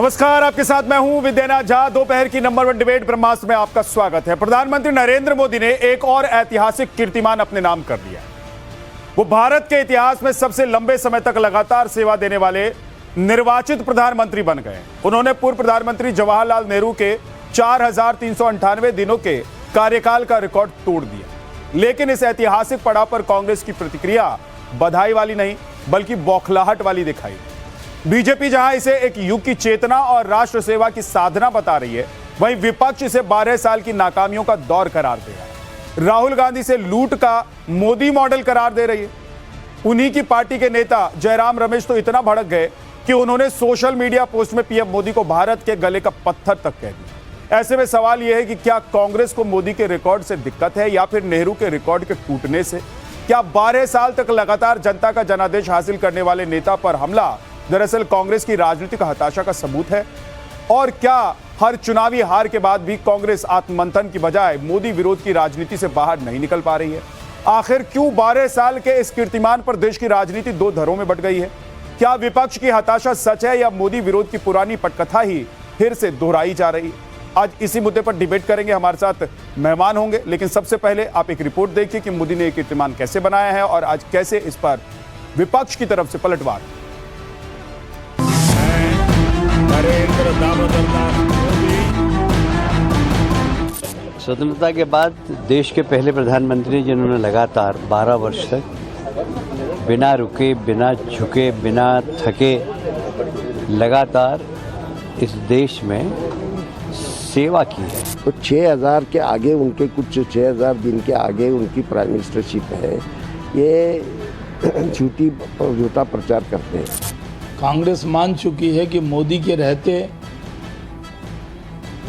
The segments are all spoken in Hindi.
नमस्कार, आपके साथ मैं हूं विद्यानाथ झा। दोपहर की नंबर 1 डिबेट ब्रह्मास्त्र में आपका स्वागत है। प्रधानमंत्री नरेंद्र मोदी ने एक और ऐतिहासिक कीर्तिमान अपने नाम कर लिया है। वो भारत के इतिहास में सबसे लंबे समय तक लगातार सेवा देने वाले निर्वाचित प्रधानमंत्री बन गए। उन्होंने पूर्व प्रधानमंत्री जवाहरलाल नेहरू के 4398 दिनों के कार्यकाल का रिकॉर्ड तोड़ दिया। लेकिन इस ऐतिहासिक पड़ाव पर कांग्रेस की प्रतिक्रिया बधाई वाली नहीं बल्कि बौखलाहट वाली दिखाई। बीजेपी जहां इसे एक युग की चेतना और राष्ट्र सेवा की साधना बता रही है, वहीं विपक्ष इसे 12 साल की नाकामियों का दौर करार दे रहा है। राहुल गांधी से लूट का मोदी मॉडल करार दे रही है। उन्हीं की पार्टी के नेता जयराम रमेश तो इतना भड़क गए कि उन्होंने सोशल मीडिया पोस्ट में पीएम मोदी को भारत के गले का पत्थर तक कह दिया। ऐसे में सवाल यह है कि क्या कांग्रेस को मोदी के रिकॉर्ड से दिक्कत है या फिर नेहरू के रिकॉर्ड के टूटने से? क्या 12 साल तक लगातार जनता का जनादेश हासिल करने वाले नेता पर हमला दरअसल कांग्रेस की राजनीतिक हताशा का सबूत है? और क्या हर चुनावी हार के बाद भी कांग्रेस आत्ममंथन की बजाय मोदी विरोध की राजनीति से बाहर नहीं निकल पा रही है? आखिर क्यों 12 साल के इस कीर्तिमान पर देश की राजनीति दो धड़ों में बंट गई है? क्या विपक्ष की हताशा सच है या मोदी विरोध की पुरानी पटकथा ही फिर से दोहराई जा रही है? आज इसी मुद्दे पर डिबेट करेंगे। हमारे साथ मेहमान होंगे, लेकिन सबसे पहले आप एक रिपोर्ट देखिए कि मोदी ने एक कीर्तिमान कैसे बनाया है और आज कैसे इस पर विपक्ष की तरफ से पलटवार। नरेंद्र दामोदर दास मोदी स्वतंत्रता के बाद देश के पहले प्रधानमंत्री जिन्होंने लगातार 12 वर्ष तक बिना रुके, बिना झुके, बिना थके लगातार इस देश में सेवा की है। तो 6000 के आगे उनके कुछ 6000 दिन के आगे उनकी प्राइम मिनिस्टरशिप है। ये झूठा प्रचार करते हैं। कांग्रेस मान चुकी है कि मोदी के रहते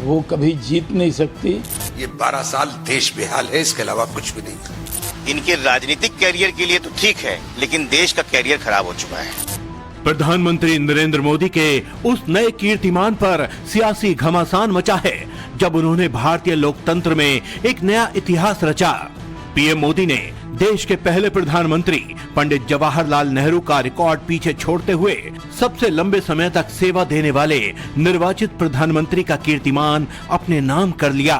वो कभी जीत नहीं सकती। ये 12 साल देश बेहाल है, इसके अलावा कुछ भी नहीं। इनके राजनीतिक कैरियर के लिए तो ठीक है, लेकिन देश का कैरियर खराब हो चुका है। प्रधानमंत्री नरेंद्र मोदी के उस नए कीर्तिमान पर सियासी घमासान मचा है जब उन्होंने भारतीय लोकतंत्र में एक नया इतिहास रचा। पीएम मोदी ने देश के पहले प्रधानमंत्री पंडित जवाहरलाल नेहरू का रिकॉर्ड पीछे छोड़ते हुए सबसे लंबे समय तक सेवा देने वाले निर्वाचित प्रधानमंत्री का कीर्तिमान अपने नाम कर लिया।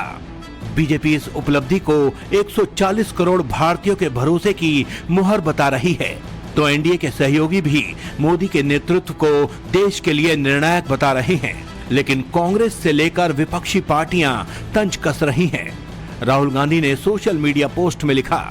बीजेपी इस उपलब्धि को 140 करोड़ भारतीयों के भरोसे की मुहर बता रही है, तो एनडीए के सहयोगी भी मोदी के नेतृत्व को देश के लिए निर्णायक बता रहे हैं। लेकिन कांग्रेस से लेकर विपक्षी पार्टियां तंज कस रही हैं। राहुल गांधी ने सोशल मीडिया पोस्ट में लिखा,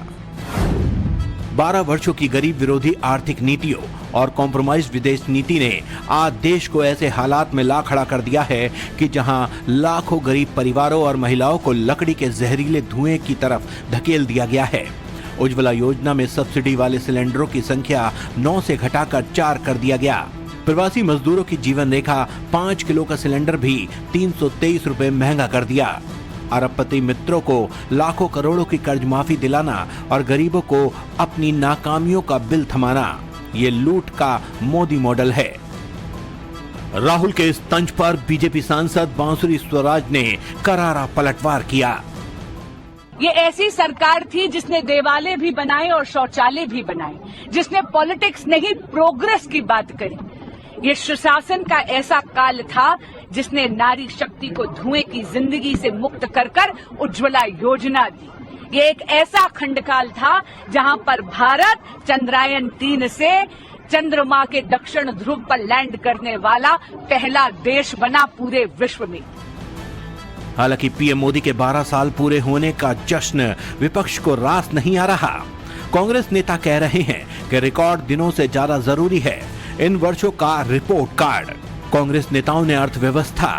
12 वर्षों की गरीब विरोधी आर्थिक नीतियों और कॉम्प्रोमाइज विदेश नीति ने आज देश को ऐसे हालात में ला खड़ा कर दिया है कि जहां लाखों गरीब परिवारों और महिलाओं को लकड़ी के जहरीले धुएं की तरफ धकेल दिया गया है। उज्ज्वला योजना में सब्सिडी वाले सिलेंडरों की संख्या 9 से घटाकर 4 कर दिया गया। प्रवासी मजदूरों की जीवन रेखा 5 किलो का सिलेंडर भी 323 रुपए महंगा कर दिया। अरबपति मित्रों को लाखों करोड़ों की कर्ज माफी दिलाना और गरीबों को अपनी नाकामियों का बिल थमाना, ये लूट का मोदी मॉडल है। राहुल के इस तंज पर बीजेपी सांसद बांसुरी स्वराज ने करारा पलटवार किया। ये ऐसी सरकार थी जिसने देवालय भी बनाए और शौचालय भी बनाए, जिसने पॉलिटिक्स नहीं प्रोग्रेस की बात करी। ये सुशासन का ऐसा काल था जिसने नारी शक्ति को धुएं की जिंदगी से मुक्त कर कर उज्ज्वला योजना दी। ये एक ऐसा खंडकाल था जहां पर भारत चंद्रयान 3 से चंद्रमा के दक्षिण ध्रुव पर लैंड करने वाला पहला देश बना पूरे विश्व में। हालांकि पीएम मोदी के 12 साल पूरे होने का जश्न विपक्ष को रास नहीं आ रहा। कांग्रेस नेता कह रहे हैं कि रिकॉर्ड दिनों से ज्यादा जरूरी है इन वर्षों का रिपोर्ट कार्ड। कांग्रेस नेताओं ने अर्थव्यवस्था,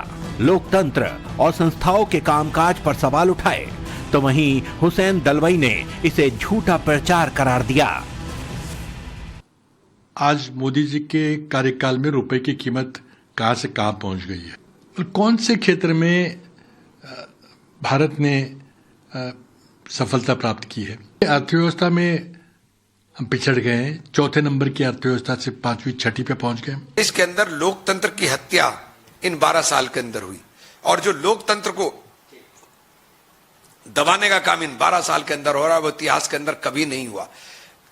लोकतंत्र और संस्थाओं के कामकाज पर सवाल उठाए, तो वहीं हुसैन दलवाई ने इसे झूठा प्रचार करार दिया। आज मोदी जी के कार्यकाल में रुपए की कीमत कहां से कहां पहुंच गई है और कौन से क्षेत्र में भारत ने सफलता प्राप्त की है। अर्थव्यवस्था में हम पिछड़ गए हैं, चौथे नंबर की अर्थव्यवस्था से 5वीं 6ठी पे पहुंच गए। इसके अंदर लोकतंत्र की हत्या इन 12 साल के अंदर हुई और जो लोकतंत्र को दबाने का काम इन 12 साल के अंदर हो रहा है वो इतिहास के अंदर कभी नहीं हुआ।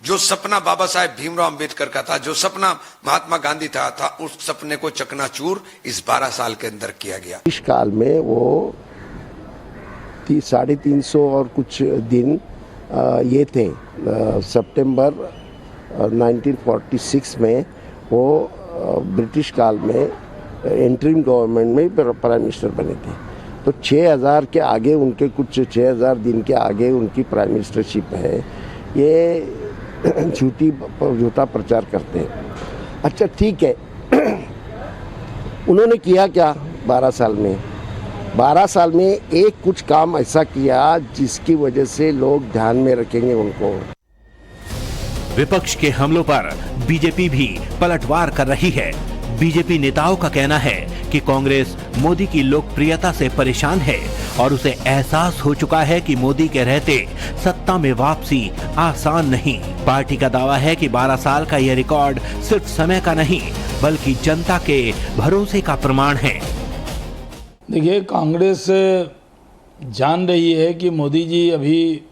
जो सपना बाबा साहेब भीमराव अंबेडकर का था, जो सपना महात्मा गांधी था उस सपने को चकनाचूर इस 12 साल के अंदर किया गया। इस काल में वो 350 और कुछ दिन ये थे। सितंबर 1946 में वो ब्रिटिश काल में इंटरिम गवर्नमेंट में प्राइम मिनिस्टर बने थे। तो 6000 के आगे उनके कुछ 6000 दिन के आगे उनकी प्राइम मिनिस्टरशिप है। ये झूठा प्रचार करते हैं। अच्छा ठीक है, उन्होंने किया क्या 12 साल में? 12 साल में एक कुछ काम ऐसा किया जिसकी वजह से लोग ध्यान में रखेंगे उनको। विपक्ष के हमलों पर बीजेपी भी पलटवार कर रही है। बीजेपी नेताओं का कहना है कि कांग्रेस मोदी की लोकप्रियता से परेशान है और उसे एहसास हो चुका है कि मोदी के रहते सत्ता में वापसी आसान नहीं। पार्टी का दावा है कि 12 साल का यह रिकॉर्ड सिर्फ समय का नहीं बल्कि जनता के भरोसे का प्रमाण है। देखिए, कांग्रेस जान रही है कि मोदी जी अभी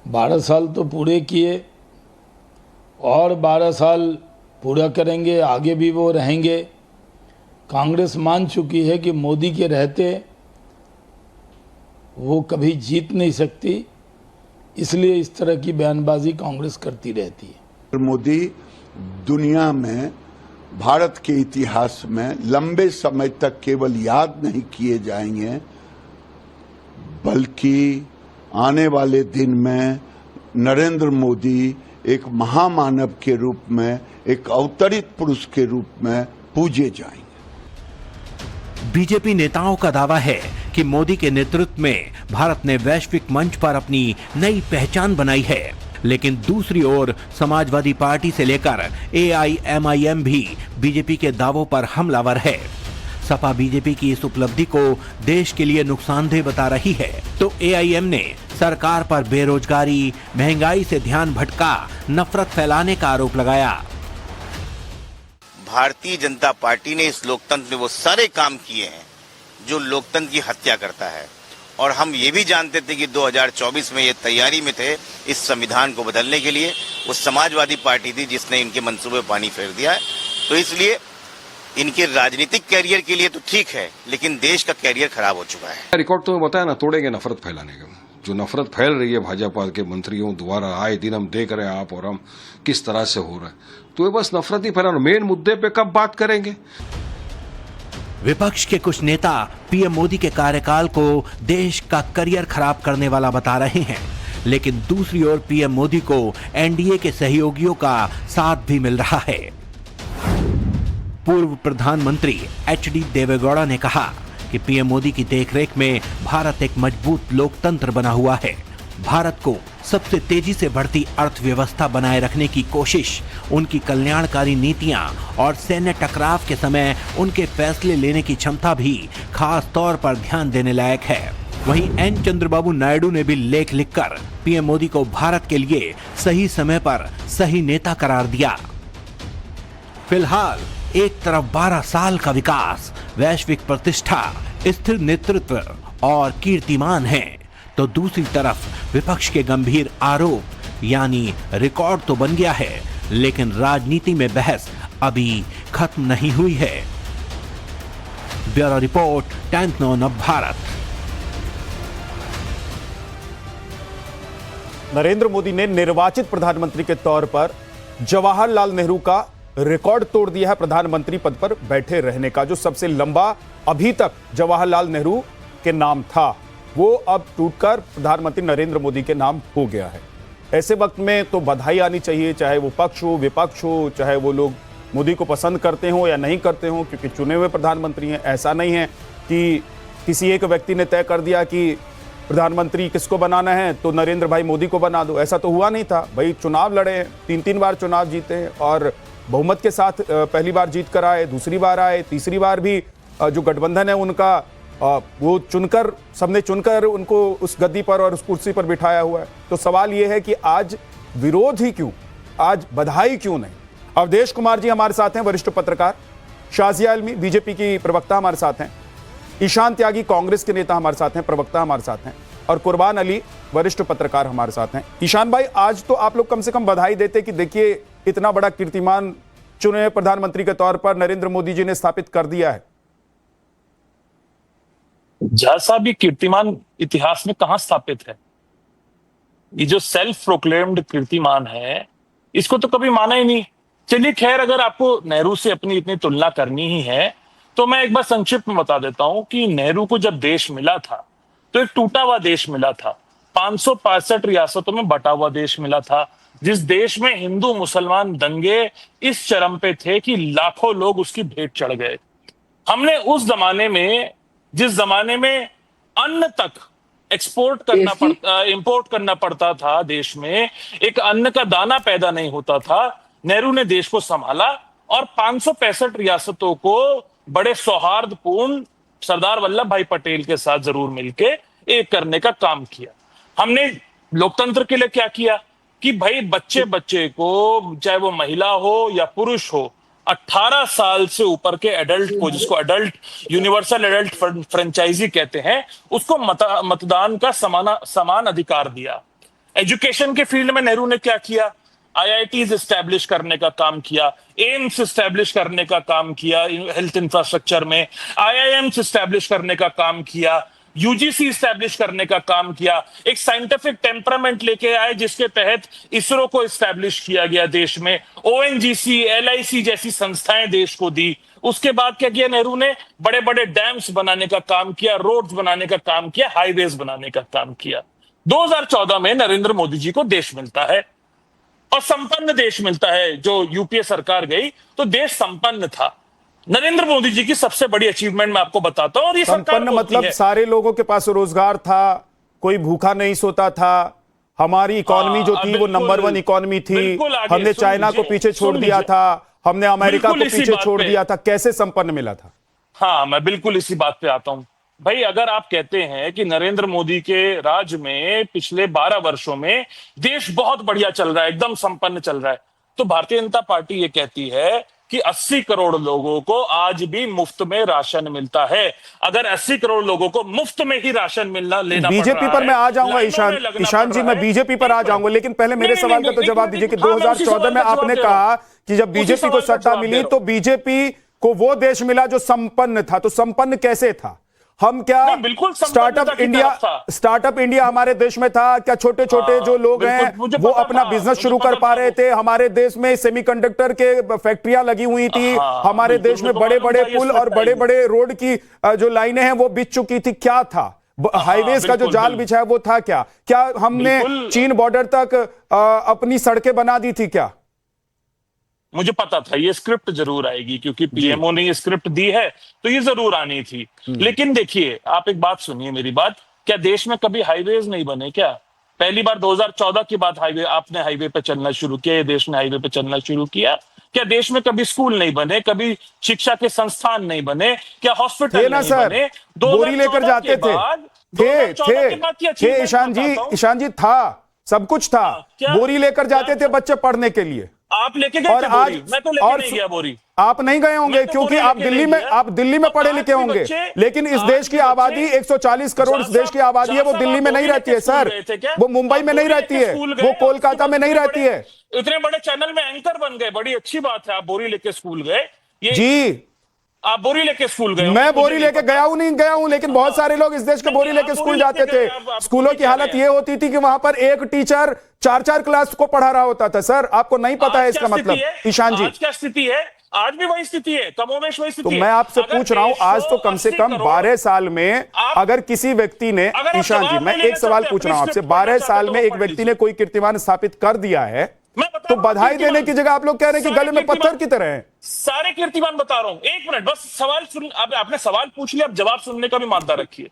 12 साल तो पूरे किए और 12 साल पूरा करेंगे, आगे भी वो रहेंगे। कांग्रेस मान चुकी है कि मोदी के रहते वो कभी जीत नहीं सकती, इसलिए इस तरह की बयानबाजी कांग्रेस करती रहती है। मोदी दुनिया में, भारत के इतिहास में लंबे समय तक केवल याद नहीं किए जाएंगे बल्कि आने वाले दिन में नरेंद्र मोदी एक महामानव के रूप में, एक अवतरित पुरुष के रूप में पूजे जाएंगे। बीजेपी नेताओं का दावा है कि मोदी के नेतृत्व में भारत ने वैश्विक मंच पर अपनी नई पहचान बनाई है, लेकिन दूसरी ओर समाजवादी पार्टी से लेकर AIMIM भी बीजेपी के दावों पर हमलावर है। सपा बीजेपी की इस उपलब्धि को देश के लिए नुकसानदेह बता रही है, तो AIM ने सरकार पर बेरोजगारी, महंगाई से ध्यान भटका नफरत फैलाने का आरोप लगाया। भारतीय जनता पार्टी ने इस लोकतंत्र में वो सारे काम किए हैं जो लोकतंत्र की हत्या करता है, और हम ये भी जानते थे कि 2024 में ये तैयारी में थे इस संविधान को बदलने के लिए। वो समाजवादी पार्टी थी जिसने इनके मंसूबे पानी फेर दिया है। तो इसलिए इनके राजनीतिक कैरियर के लिए तो ठीक है, लेकिन देश का कैरियर खराब हो चुका है। रिकॉर्ड तो बताया ना, तोड़ेंगे नफरत फैलाने का। जो नफरत फैल रही है भाजपा के मंत्रियों द्वारा, आए दिन हम देख रहे हैं, आप और हम किस तरह से हो रहा है, तो ये बस नफरत ही फैलाना। मेन मुद्दे पे कब बात करेंगे? विपक्ष के कुछ नेता पीएम मोदी के कार्यकाल को देश का करियर खराब करने वाला बता रहे हैं, लेकिन दूसरी ओर पीएम मोदी को एनडीए के सहयोगियों का साथ भी मिल रहा है। पूर्व प्रधानमंत्री HD देवेगौड़ा ने कहा कि पीएम मोदी की देखरेख में भारत एक मजबूत लोकतंत्र बना हुआ है। भारत को सबसे तेजी से बढ़ती अर्थव्यवस्था बनाए रखने की कोशिश, उनकी कल्याणकारी नीतियां और सैन्य टकराव के समय उनके फैसले लेने की क्षमता भी खास तौर पर ध्यान देने लायक है। वहीं N चंद्रबाबू नायडू ने भी लेख लिखकर पीएम मोदी को भारत के लिए सही समय पर सही नेता करार दिया। फिलहाल एक तरफ 12 साल का विकास, वैश्विक प्रतिष्ठा, स्थिर नेतृत्व और कीर्तिमान है, तो दूसरी तरफ विपक्ष के गंभीर आरोप, यानी रिकॉर्ड तो बन गया है लेकिन राजनीति में बहस अभी खत्म नहीं हुई है। ब्यूरो रिपोर्ट, टाइम्स नाउ नव भारत। नरेंद्र मोदी ने निर्वाचित प्रधानमंत्री के तौर पर जवाहरलाल नेहरू का रिकॉर्ड तोड़ दिया है। प्रधानमंत्री पद पर बैठे रहने का जो सबसे लंबा अभी तक जवाहरलाल नेहरू के नाम था, वो अब टूटकर प्रधानमंत्री नरेंद्र मोदी के नाम हो गया है। ऐसे वक्त में तो बधाई आनी चाहिए, चाहे वो पक्ष हो विपक्ष हो, चाहे वो लोग मोदी को पसंद करते हो या नहीं करते हो, क्योंकि चुने हुए प्रधानमंत्री हैं। ऐसा नहीं है कि किसी एक व्यक्ति ने तय कर दिया कि प्रधानमंत्री किसको बनाना है तो नरेंद्र भाई मोदी को बना दो। ऐसा तो हुआ नहीं था भाई। चुनाव लड़े हैं, 3-3 बार चुनाव जीते हैं और बहुमत के साथ पहली बार जीत कर आए, दूसरी बार आए, तीसरी बार भी जो गठबंधन है उनका वो चुनकर, सबने चुनकर उनको उस गद्दी पर और उस कुर्सी पर बिठाया हुआ है। तो सवाल ये है कि आज विरोध ही क्यों, आज बधाई क्यों नहीं? अवधेश कुमार जी हमारे साथ हैं, वरिष्ठ पत्रकार। शाजिया आलमी बीजेपी की प्रवक्ता हमारे साथ हैं। ईशान त्यागी कांग्रेस के नेता हमारे साथ हैं, प्रवक्ता हमारे साथ हैं। और कुर्बान अली वरिष्ठ पत्रकार हमारे साथ हैं। ईशान भाई, आज तो आप लोग कम से कम बधाई देते कि देखिए इतना बड़ा कीर्तिमान चुने हुए प्रधानमंत्री के तौर पर नरेंद्र मोदी जी ने स्थापित कर दिया है। जैसा भी कीर्तिमान इतिहास में कहां स्थापित है? ये जो सेल्फ प्रोक्लेम्ड कीर्तिमान है, इसको तो कभी माना ही नहीं। चलिए खैर, अगर आपको नेहरू से अपनी इतनी तुलना करनी ही है तो मैं एक बार संक्षिप्त में बता देता हूं कि नेहरू को जब देश मिला था तो एक टूटा हुआ देश मिला था, 565 रियासतों में बटा हुआ देश मिला था, जिस देश में हिंदू मुसलमान दंगे इस चरम पे थे कि लाखों लोग उसकी भेंट चढ़ गए। हमने उस जमाने में, जिस जमाने में अन्न तक एक्सपोर्ट करना पड़ता, इंपोर्ट करना पड़ता था, देश में एक अन्न का दाना पैदा नहीं होता था, नेहरू ने देश को संभाला और 565 रियासतों को बड़े सौहार्दपूर्ण सरदार वल्लभ भाई पटेल के साथ जरूर मिलके एक करने का काम किया। हमने लोकतंत्र के लिए क्या किया कि भाई बच्चे बच्चे को, चाहे वो महिला हो या पुरुष हो, 18 साल से ऊपर के एडल्ट को, जिसको एडल्ट यूनिवर्सल एडल्ट फ्रेंचाइजी कहते हैं, उसको मतदान का समान अधिकार दिया। एजुकेशन के फील्ड में नेहरू ने क्या किया? आईआईटीज एस्टैब्लिश करने का काम किया, एम्स एस्टैब्लिश करने का काम किया हेल्थ इंफ्रास्ट्रक्चर में, आईआईएम्स एस्टैब्लिश करने का काम किया, यूजीसी एस्टैब्लिश करने का काम किया, एक साइंटिफिक टेम्परामेंट लेके आए जिसके तहत इसरो को एस्टैब्लिश किया गया देश में, ओएनजीसी, एलआईसी जैसी संस्थाएं देश को दी। उसके बाद क्या किया नेहरू ने? बड़े बड़े डैम्स बनाने का काम किया, रोड्स बनाने का काम किया, हाईवेज बनाने का काम किया। 2014 में नरेंद्र मोदी जी को देश मिलता है और संपन्न देश मिलता है। जो यूपीए सरकार गई तो देश संपन्न था। नरेंद्र मोदी जी की सबसे बड़ी अचीवमेंट मैं आपको बताता हूं, और ये संपन्न मतलब सारे लोगों के पास रोजगार था, कोई भूखा नहीं सोता था, हमारी इकोनॉमी जो थी वो नंबर 1 इकोनॉमी थी, हमने चाइना को पीछे छोड़ दिया था, हमने अमेरिका को पीछे छोड़ दिया था। कैसे संपन्न मिला था? हाँ, मैं बिल्कुल इसी बात पे आता हूं भाई। अगर आप कहते हैं कि नरेंद्र मोदी के राज में पिछले 12 वर्षों में देश बहुत बढ़िया चल रहा है, एकदम संपन्न चल रहा है, तो भारतीय जनता पार्टी ये कहती है कि 80 करोड़ लोगों को आज भी मुफ्त में राशन मिलता है। अगर 80 करोड़ लोगों को मुफ्त में ही राशन लेना बीजेपी पर मैं आ जाऊंगा ईशान जी, मैं बीजेपी पर आ जाऊंगा, लेकिन पहले मेरे सवाल का तो जवाब दीजिए कि 2014 में आपने कहा कि जब बीजेपी को सत्ता मिली तो बीजेपी को वो देश मिला जो संपन्न था। तो संपन्न कैसे था? हम क्या स्टार्टअप इंडिया हमारे देश में था क्या? छोटे छोटे जो लोग हैं वो अपना बिजनेस शुरू कर पा रहे थे? हमारे देश में सेमीकंडक्टर के फैक्ट्रियां लगी हुई थी, हमारे देश में बड़े बड़े पुल और बड़े बड़े रोड की जो लाइनें हैं वो बिछ चुकी थी। क्या था? हाईवेज का जो जाल बिछा है वो था क्या? क्या हमने चीन बॉर्डर तक अपनी सड़कें बना दी थी क्या? मुझे पता था ये स्क्रिप्ट जरूर आएगी, क्योंकि पीएमओ ने ये स्क्रिप्ट दी है तो ये जरूर आनी थी। लेकिन देखिए, आप एक बात सुनिए मेरी बात, क्या देश में कभी हाईवेज नहीं बने क्या? पहली बार 2014 के बाद आपने हाईवे पे चलना शुरू किया, ये देश ने हाईवे पे चलना शुरू किया। क्या देश में कभी स्कूल नहीं बने, कभी शिक्षा के संस्थान नहीं बने, क्या हॉस्पिटल नहीं बने? बोरी लेकर जाते थे ईशान जी, था सब कुछ था। बोरी लेकर जाते थे बच्चे पढ़ने के लिए। आप लेके गए थे बोरी? मैं तो लेके नहीं गया बोरी। आप नहीं गए होंगे क्योंकि आप दिल्ली में पढ़े लिखे होंगे, लेकिन इस देश की आबादी 140 करोड़ इस देश की आबादी है, वो दिल्ली में नहीं रहती है सर, वो मुंबई में नहीं रहती है, वो कोलकाता में नहीं रहती है। इतने बड़े चैनल में एंकर बन गए, बड़ी अच्छी बात है। आप बोरी लेके स्कूल गए? जी, आप बोरी लेके स्कूल गए? मैं बोरी लेके गया हूं, लेकिन बहुत सारे लोग इस देश के बोरी लेके स्कूल जाते थे। स्कूलों की हालत ये होती थी कि वहां पर एक टीचर 4-4 क्लास को पढ़ा रहा होता था। सर, आपको नहीं पता है इसका मतलब? ईशान जी, आज क्या स्थिति है? आज भी वही स्थिति है, कमोवेश वही स्थिति है। तो मैं आपसे पूछ रहा हूं, आज तो कम से कम 12 साल में अगर किसी व्यक्ति ने, ईशान जी मैं एक सवाल पूछ रहा हूं आपसे, 12 साल में एक व्यक्ति ने कोई कीर्तिमान स्थापित कर दिया है, तो बधाई देने की जगह आप लोग कह रहे हैं कि गले में पत्थर की तरह है। सारे कीर्तिमान बता रहा हूं, एक मिनट बस सवाल सुन। आपने सवाल पूछ लिया, अब जवाब सुनने का भी मादा रखिए।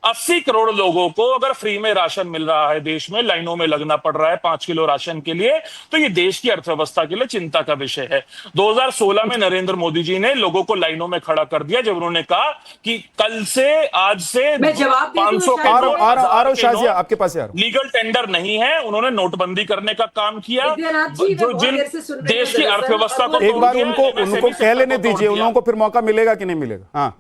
80 करोड़ लोगों को अगर फ्री में राशन मिल रहा है, देश में लाइनों में लगना पड़ रहा है 5 किलो राशन के लिए, तो ये देश की अर्थव्यवस्था के लिए चिंता का विषय है। 2016 में नरेंद्र मोदी जी ने लोगों को लाइनों में खड़ा कर दिया जब उन्होंने कहा कि कल से, आज से 500 शाजिया आपके पास लीगल टेंडर नहीं है। उन्होंने नोटबंदी करने का काम किया, जो जिन देश की अर्थव्यवस्था को, एक बार उनको कह लेने दीजिए, उन लोगों को फिर मौका मिलेगा कि नहीं मिलेगा। हाँ,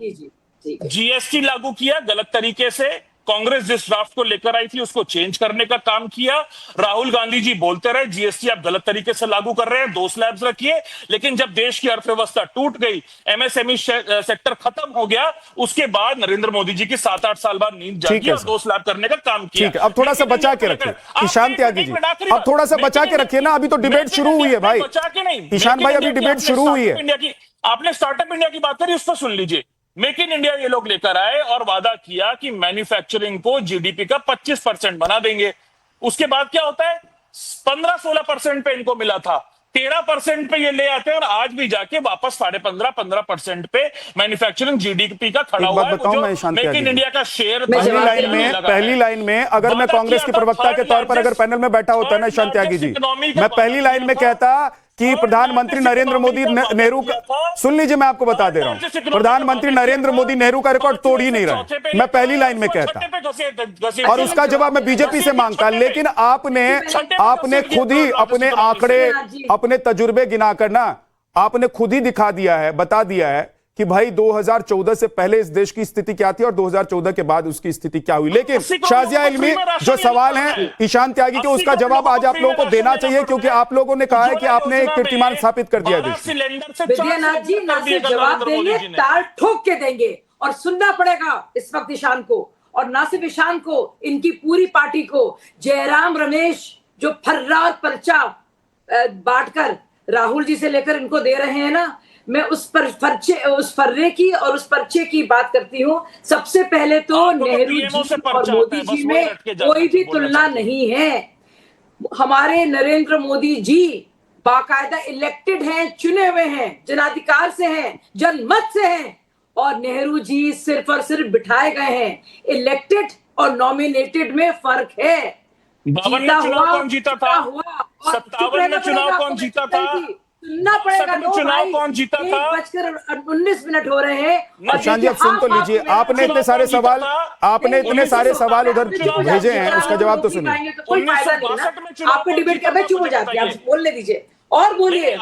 जीएसटी लागू किया गलत तरीके से, कांग्रेस जिस ड्राफ्ट को लेकर आई थी उसको चेंज करने का काम किया। राहुल गांधी जी बोलते रहे जीएसटी आप गलत तरीके से लागू कर रहे हैं, 2 स्लैब्स रखिए, लेकिन जब देश की अर्थव्यवस्था टूट गई, एमएसएमई सेक्टर खत्म हो गया, उसके बाद नरेंद्र मोदी जी की 7-8 साल बाद नींद जागी और 2 स्लैब करने का काम किया। ठीक है, अब थोड़ा सा बचा के रखिए ईशान त्यागी जी, अब थोड़ा सा बचा के रखिए ना, अभी तो डिबेट शुरू हुई है भाई। बचा के नहीं ईशान भाई, अभी डिबेट शुरू हुई है। आपने स्टार्टअप इंडिया की बात करी, उस पर सुन लीजिए। मेक इन इंडिया ये लोग लेकर आए और वादा किया कि मैन्युफैक्चरिंग को जीडीपी का 25% बना देंगे। उसके बाद क्या होता है, 15-16% पे इनको मिला था, 13% पे ये ले आते हैं और आज भी जाके वापस 15.5-15% पे मैन्युफैक्चरिंग जीडीपी का खड़ा हुआ है। मेक इन इंडिया का शेयर पहली लाइन में अगर मैं कांग्रेस के प्रवक्ता के तौर पर अगर पैनल में बैठा होता ना ईशान त्यागी जी, मैं पहली लाइन में कहता कि प्रधानमंत्री नरेंद्र मोदी नेहरू का, सुन लीजिए मैं आपको बता दे रहा हूं, प्रधानमंत्री नरेंद्र मोदी नेहरू का रिकॉर्ड तोड़ ही नहीं रहा, मैं पहली लाइन में कहता और उसका जवाब मैं बीजेपी से मांगता। लेकिन आपने खुद ही अपने आंकड़े, अपने तजुर्बे गिनाकर ना आपने खुद ही दिखा दिया है, बता दिया है कि भाई 2014 से पहले इस देश की स्थिति क्या थी और 2014 के बाद उसकी स्थिति क्या हुई। लेकिन शाजिया इल्मी जो सवाल है ईशान त्यागी के, उसका जवाब आज आप लोगों को देना चाहिए, क्योंकि आप लोगों ने कहा है कि आपने एक कीर्तिमान स्थापित कर दिया देश। विद्यानाथ जी ना सिर्फ जवाब देंगे, ताल ठोक के देंगे और सुनना पड़ेगा इस वक्त ईशान को, और ना सिर्फ ईशान को, इनकी पूरी पार्टी को। जयराम रमेश जो फर्रा और पर्चा बांटकर राहुल जी से लेकर इनको दे रहे हैं ना, मैं उस फर्रे की और उस पर्चे की बात करती हूँ। सबसे पहले तो नेहरू जी और मोदी जी में कोई भी तुलना नहीं है। हमारे नरेंद्र मोदी जी बाकायदा इलेक्टेड हैं, चुने हुए हैं, जनाधिकार से हैं, जनमत से हैं, और नेहरू जी सिर्फ और सिर्फ बिठाए गए हैं। इलेक्टेड और नॉमिनेटेड में फर्क है। 52 में चुनाव कौन जीता था? 57 में चुनाव कौन जीता था? सुनना पड़ेगा। चुनाव कौन जीता था? 1:19 हो रहे हैं। ईशान जी आप सुन तो लीजिए, आपने इतने सारे सवाल उधर भेजे हैं, उसका जवाब तो सुनिए। कोई फायदा नहीं ना, आपको डिबेट कर, मैं चुप हो जाती है, आप बोलने दीजिए और बोलिए,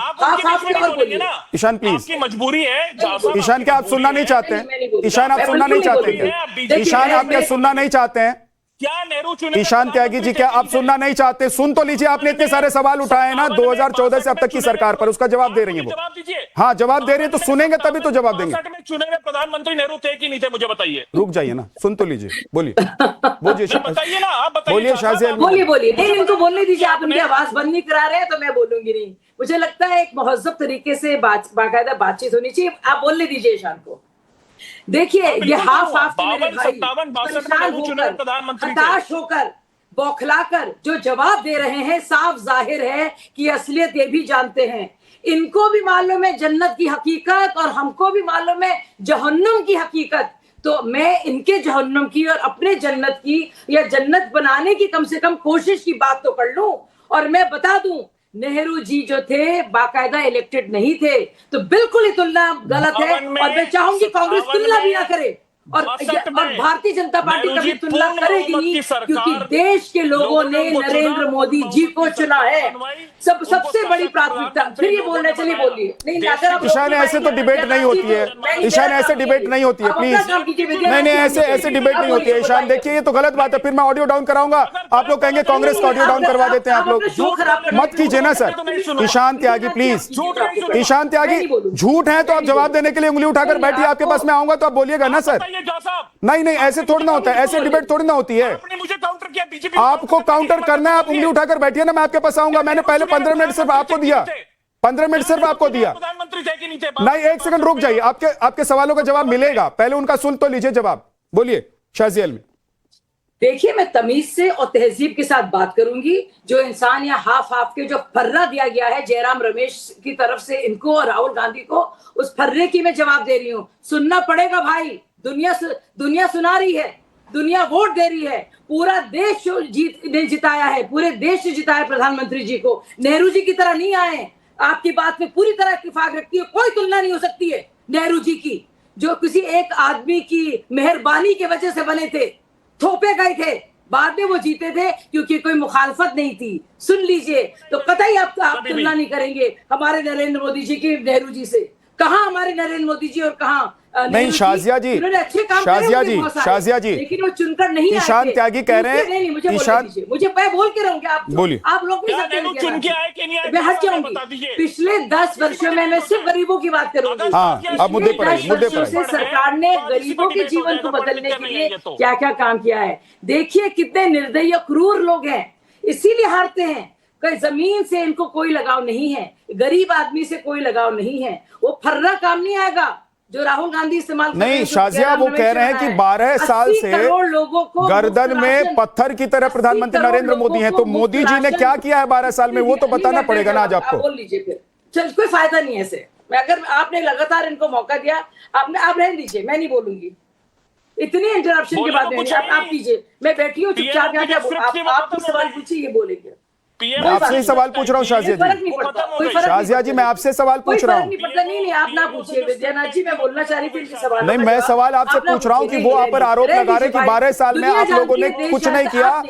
ईशान प्लीज, आपकी मजबूरी है। ईशान क्या आप सुनना नहीं चाहते हैं? ईशान आप सुनना नहीं चाहते हैं? ईशान आप क्या सुनना नहीं चाहते हैं? क्या नेहरू चुने? ईशान त्यागी जी क्या आप सुनना नहीं चाहते? सुन तो लीजिए, आपने इतने सारे सवाल उठाए हैं ना 2014 से अब तक की सरकार पर, उसका जवाब दे रही है वो। जवाब दीजिए। हाँ जवाब दे रही है, तो सुनेंगे तभी तो जवाब देंगे। चुने हुए प्रधानमंत्री नेहरू थे कि नहीं थे, मुझे बताइए। रुक जाइए ना, सुन तो लीजिए, बोलिए बताइए ना, आप बताइए। बोलिए शाजिया, बोलिए। नहीं, इनको बोलने दीजिए, आप उनकी आवाज बंद नहीं करा रहे हैं तो मैं बोलूंगी नहीं। मुझे लगता है एक महज़्ज़ब तरीके से बाकायदा बातचीत होनी चाहिए। आप बोलने दीजिए ईशान को। देखिए ये हाफ मेरे भाई परेशान होकर, हताश होकर, बौखलाकर जो जवाब दे रहे हैं, साफ जाहिर है कि असलियत ये भी जानते हैं। इनको भी मालूम है जन्नत की हकीकत और हमको भी मालूम है जहन्नुम की हकीकत। तो मैं इनके जहन्नुम की और अपने जन्नत की या जन्नत बनाने की कम से कम कोशिश की बात तो कर लूं। और मैं बता दूं, नेहरू जी जो थे बाकायदा इलेक्टेड नहीं थे, तो बिल्कुल ही तुलना गलत है। और मैं चाहूंगी कांग्रेस तुलना भी ना करे और भारतीय जनता पार्टी कभी तुलना करेगी नहीं, क्योंकि देश के लोगों ने नरेंद्र मोदी जी को चुना है। सबसे बड़ी प्राथमिकता। फिर ये बोलना, चलिए बोलिए। नहीं ईशान ऐसे तो डिबेट नहीं होती है, ईशान ऐसे डिबेट नहीं होती है, प्लीज। नहीं ऐसे डिबेट नहीं होती है ईशान, देखिए ये तो गलत बात है। फिर मैं ऑडियो डाउन कराऊंगा, आप लोग कहेंगे कांग्रेस का ऑडियो डाउन करवा देते हैं आप लोग। मत कीजिए ना सर। ईशान त्यागी प्लीज, ईशान त्यागी झूठ है तो आप जवाब देने के लिए उंगली उठाकर बैठिए, आपके पास मैं आऊंगा तो आप बोलिएगा ना सर। नहीं ऐसे थोड़ी ना होता है, ऐसे डिबेट थोड़ी ना होती है। मुझे काउंटर किया, बीजेपी आपको काउंटर करना है, आप उंगली उठाकर बैठिए ना, मैं आपके पास आऊंगा। मैंने पहले 15 मिनट सिर्फ आपको दिया, 15 मिनट सिर्फ आपको दिया। प्रधानमंत्री थे कि नहीं थे? नहीं एक सेकंड रुक जाइए, आपके सवालों का जवाब मिलेगा, पहले उनका सुन तो लीजिए जवाब। बोलिए शाजिया इल्मी। देखिए मैं तमीज से और तहजीब के साथ बात करूंगी। जो इंसान या हाफ के जो फर्रा दिया गया है जयराम रमेश की तरफ से इनको और राहुल गांधी को, उस फर्रे की मैं जवाब दे रही हूँ। सुनना पड़ेगा भाई, दुनिया सुना रही है, दुनिया वोट दे रही है, पूरा देश ने जिताया है, पूरे देश ने जिताया प्रधानमंत्री जी को। नेहरू जी की तरह नहीं आए। आपकी बात में पूरी तरह इत्तेफाक रखती है, कोई तुलना नहीं हो सकती है नेहरू जी की, जो किसी एक आदमी की मेहरबानी की वजह से बने थे, थोपे गए थे, बाद में वो जीते थे क्योंकि कोई मुखालफत नहीं थी। सुन लीजिए, तो कतई आप तुलना नहीं करेंगे हमारे नरेंद्र मोदी जी की नेहरू जी से। कहाँ हमारे नरेंद्र मोदी जी और कहाँ नहीं शाजिया जी, उन्होंने अच्छे काम शाजिया करे जी, बहुत सारे, शाजिया जी, लेकिन वो चुनकर नहीं आए ईशान थे। त्यागी कह रहे हैं, नहीं, मुझे बोलने ईशान दीजिए, मुझे मैं बोल के रहूंगी, आप बोलिए। आप लोग नहीं नेहरू चुन के आए कि नहीं आए, मैं हट बता जाऊंगी। दीजिए। पिछले 10 वर्षों में मैं सिर्फ गरीबों की बात करूंगी। हाँ, अब मुद्दे पर आइए, पिछले मुद्दे 10 पर वर्षों आइए। से सरकार ने गरीबों के जीवन को बदलने के लिए क्या क्या काम किया है। देखिए कितने निर्दयी और क्रूर लोग हैं, इसीलिए हारते हैं। कोई जमीन से इनको कोई लगाव नहीं है, गरीब आदमी से कोई लगाव नहीं है। वो फर्रा काम नहीं आएगा जो राहुल गांधी इस्तेमाल कर रहे हैं, नहीं जो शाजिया, जयराम वो कह रहे हैं रमेश कि है। 12 साल 80 से करोड़ लोगों को गर्दन मुफ्त में राशन, पत्थर की तरह प्रधानमंत्री 80 नरेंद्र मोदी हैं, तो करोड़ मोदी लोगों जी को ने मुफ्त क्या राशन- किया है 12 साल में, वो तो बताना पड़ेगा ना आज आपको। आप बोल लीजिए फिर, चल कोई फायदा नहीं है ऐसे। मैं अगर आपने लगातार इनको मौका दिया, आप रहने दीजिए, मैं नहीं बोलूंगी। इतनी इंटरप्शन के बाद में आप कीजिए, मैं बैठी हूँ चुपचाप, आप सवाल पूछिए, ये बोलेंगे। मैं आपसे ही सवाल पूछ रहा हूँ शाजिया फर्क जी, नहीं पड़ता, कोई फर्क शाजिया जी मैं आपसे सवाल पूछ रहा हूँ। नहीं पड़ता। नहीं आप ना पूछिए विद्यानाथ जी, मैं बोलना चाह रही थी इनके सवाल। नहीं, मैं सवाल आपसे पूछ रहा हूँ कि वो आप पर आरोप लगा रहे कि 12 साल में आप लोगों ने कुछ नहीं किया,